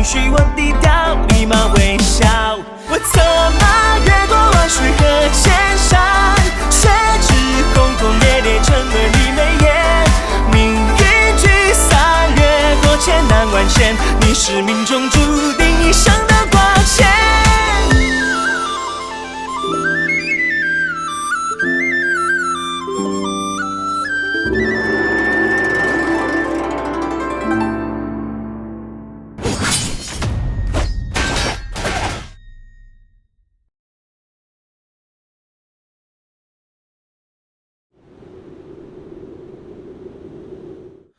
许我低调，礼貌微笑。我策马越过万水和千山，血脂轰轰烈烈，成了你眉眼。命运聚散，越过千难万险，你是命中注定一生的挂牵。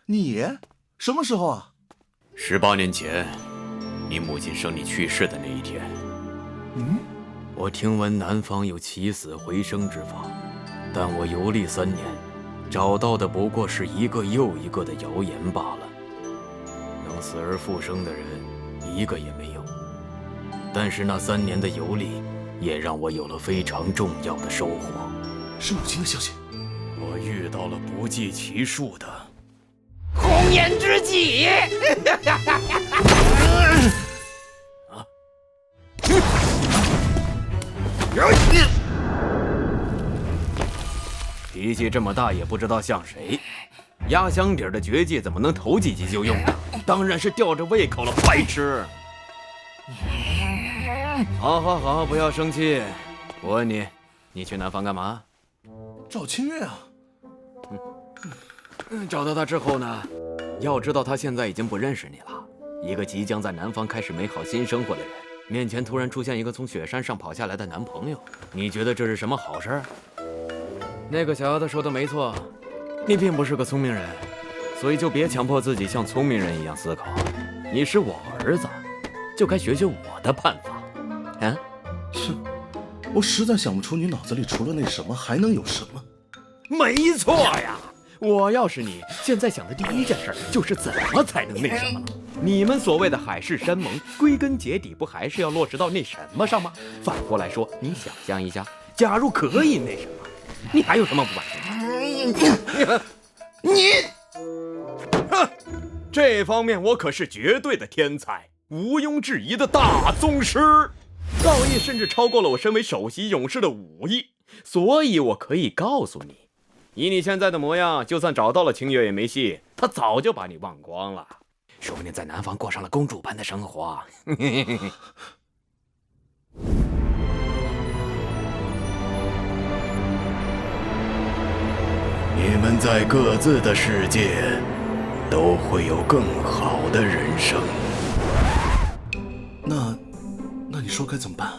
你什么时候啊？18年前，你母亲生你去世的那一天。我听闻南方有起死回生之法，但我游历3年，找到的不过是一个又一个的谣言罢了。能死而复生的人，一个也没有。但是那3年的游历，也让我有了非常重要的收获。是母亲的消息。我遇到了不计其数的红颜知己。脾气这么大也不知道像谁。压箱底的绝技怎么能头几集就用呢？当然是吊着胃口了，白痴！好，不要生气。我问你，你去南方干嘛？找清月啊。找到他之后呢？要知道他现在已经不认识你了。一个即将在南方开始美好新生活的人，面前突然出现一个从雪山上跑下来的男朋友，你觉得这是什么好事？那个小丫头说的没错，你并不是个聪明人，所以就别强迫自己像聪明人一样思考。你是我儿子，就该学学我的办法。啊？我实在想不出你脑子里除了那什么还能有什么。没错呀。我要是你，现在想的第一件事就是怎么才能那什么了。你们所谓的海誓山盟，归根结底不还是要落实到那什么上吗？反过来说，你想象一下，假如可以那什么，你还有什么不完成？你，这方面我可是绝对的天才，毋庸置疑的大宗师，造诣甚至超过了我身为首席勇士的武艺，所以我可以告诉你。以你现在的模样，就算找到了清月也没戏，他早就把你忘光了，说不定在南方过上了公主般的生活。你们在各自的世界，都会有更好的人生。那你说该怎么办？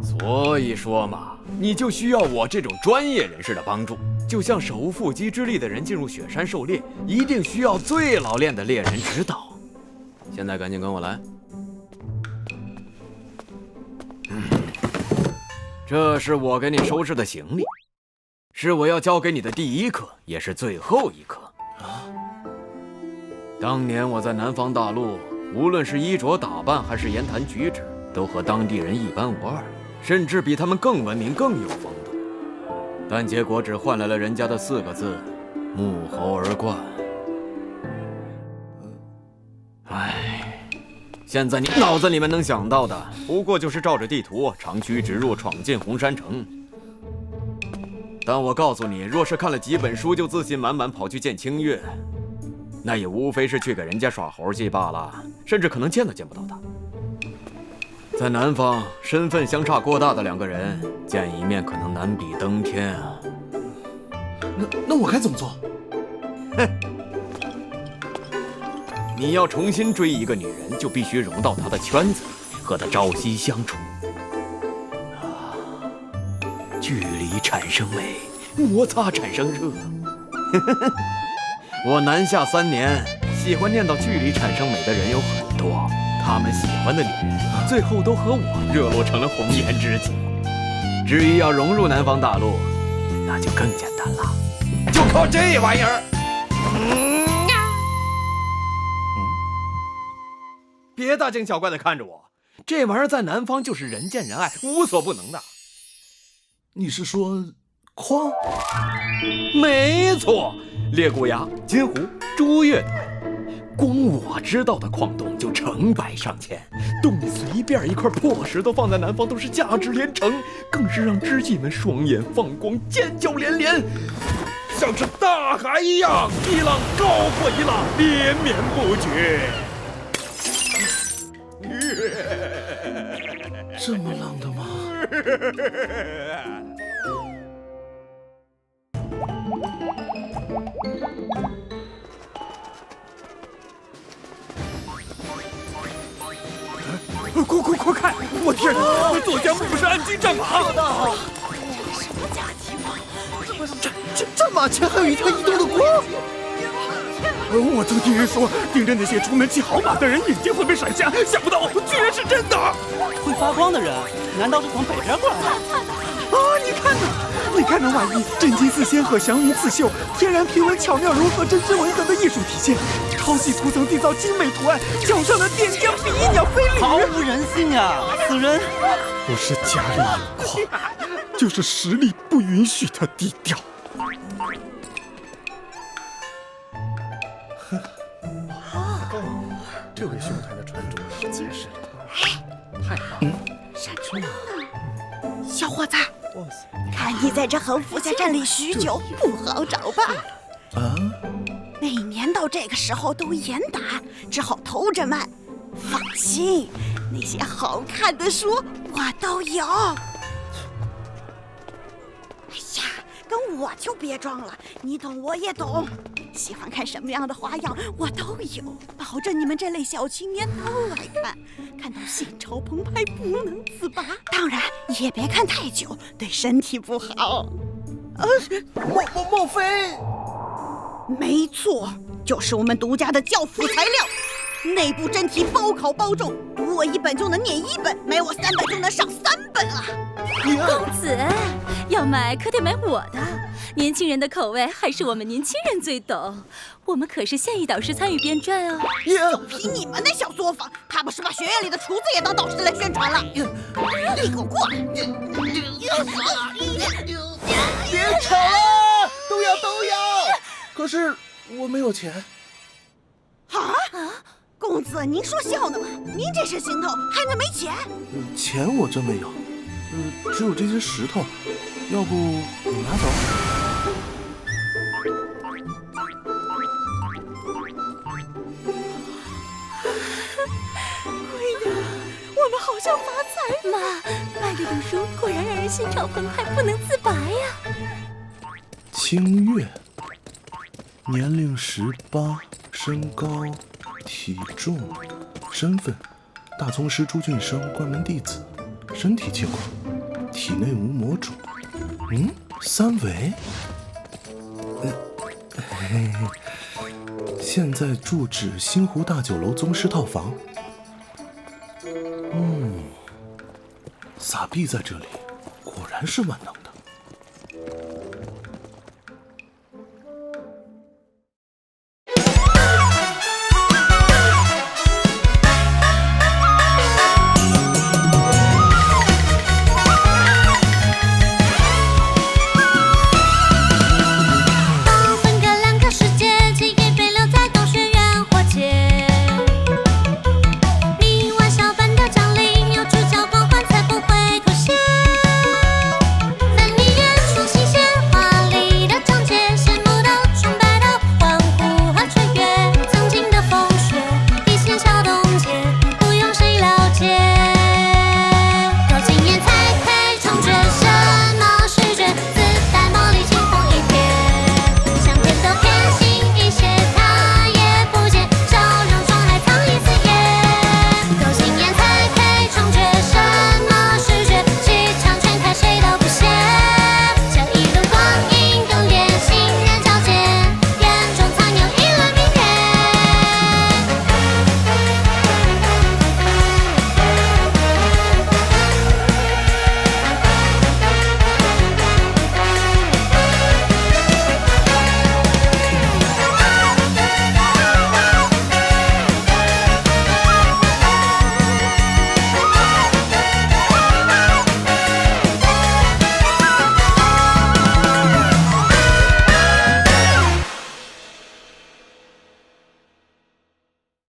所以说嘛，你就需要我这种专业人士的帮助。就像手无缚鸡之力的人进入雪山狩猎，一定需要最老练的猎人指导。现在赶紧跟我来。这是我给你收拾的行李，是我要交给你的第一课，也是最后一课。当年我在南方大陆，无论是衣着打扮还是言谈举止，都和当地人一般无二，甚至比他们更文明、更有风度。但结果只换来了人家的4个字：沐猴而冠。现在你脑子里面能想到的，不过就是照着地图长驱直入，闯进红山城。但我告诉你，若是看了几本书就自信满满跑去见清月，那也无非是去给人家耍猴戏罢了，甚至可能见都见不到他。在南方，身份相差过大的2个人见一面可能难比登天啊！那我该怎么做？你要重新追一个女人，就必须融到她的圈子，和她朝夕相处。距离产生美，摩擦产生热。我南下3年，喜欢念叨距离产生美的人有很多。他们喜欢的女人，最后都和我热络成了红颜知己。至于要融入南方大陆，那就更简单了，就靠这玩意儿。别大惊小怪地看着我，这玩意儿在南方就是人见人爱，无所不能的。你是说诓？没错，猎骨崖、金湖、朱月台，光我知道的矿洞就成百上千，洞里随便一块破石头放在南方都是价值连城，更是让知己们双眼放光，尖叫连连，像是大海一样，一浪高过一浪，连绵不绝。这么浪的吗？快看！我天哪，作家不是暗金战马！战马前还有一条移动的光。我曾听人说，盯着那些出门骑好马的人眼睛会被闪瞎，想不到居然是真的。会发光的人，难道是从北边过来的？你看那外衣，真金似仙和祥云刺绣，天然皮纹巧妙融合针织纹等的艺术体现，超细涂层缔造精美图案，脚上的电浆比翼鸟飞履，毫无人性啊！此人不是家里有矿，就是实力不允许他低调。这位兄台的穿着实在是太棒了。闪出呢，小伙子，看你在这横幅下站立许久，不好找吧？啊？每年到这个时候都严打，只好偷着卖。放心，那些好看的书我都有。哎呀，跟我就别装了，你懂我也懂。喜欢看什么样的花样我都有，保证你们这类小青年都爱看，看到心潮澎湃不能自拔。当然也别看太久，对身体不好。莫非？没错，就是我们独家的教辅材料，内部真题包考包中，读我1本就能念1本，买我3本就能上3本啊！公子，要买可得买我的。年轻人的口味还是我们年轻人最懂，我们可是现役导师参与编撰哦。凭你们那小作坊，他不是把学院里的厨子也当导师来宣传了？你给我过来！别吵了，都要！可是我没有钱。啊！公子，您说笑呢吧？您这身行头还能没钱？钱我真没有，只有这些石头，要不你拿走？我们好像发财！妈，麦粒读书果然让人心潮澎湃，不能自拔呀。清月，年龄18，身高，体重，身份，大宗师朱俊生关门弟子，身体情况，体内无魔种。3维。现在住址新湖大酒楼宗师套房。撒币在这里，果然是万能。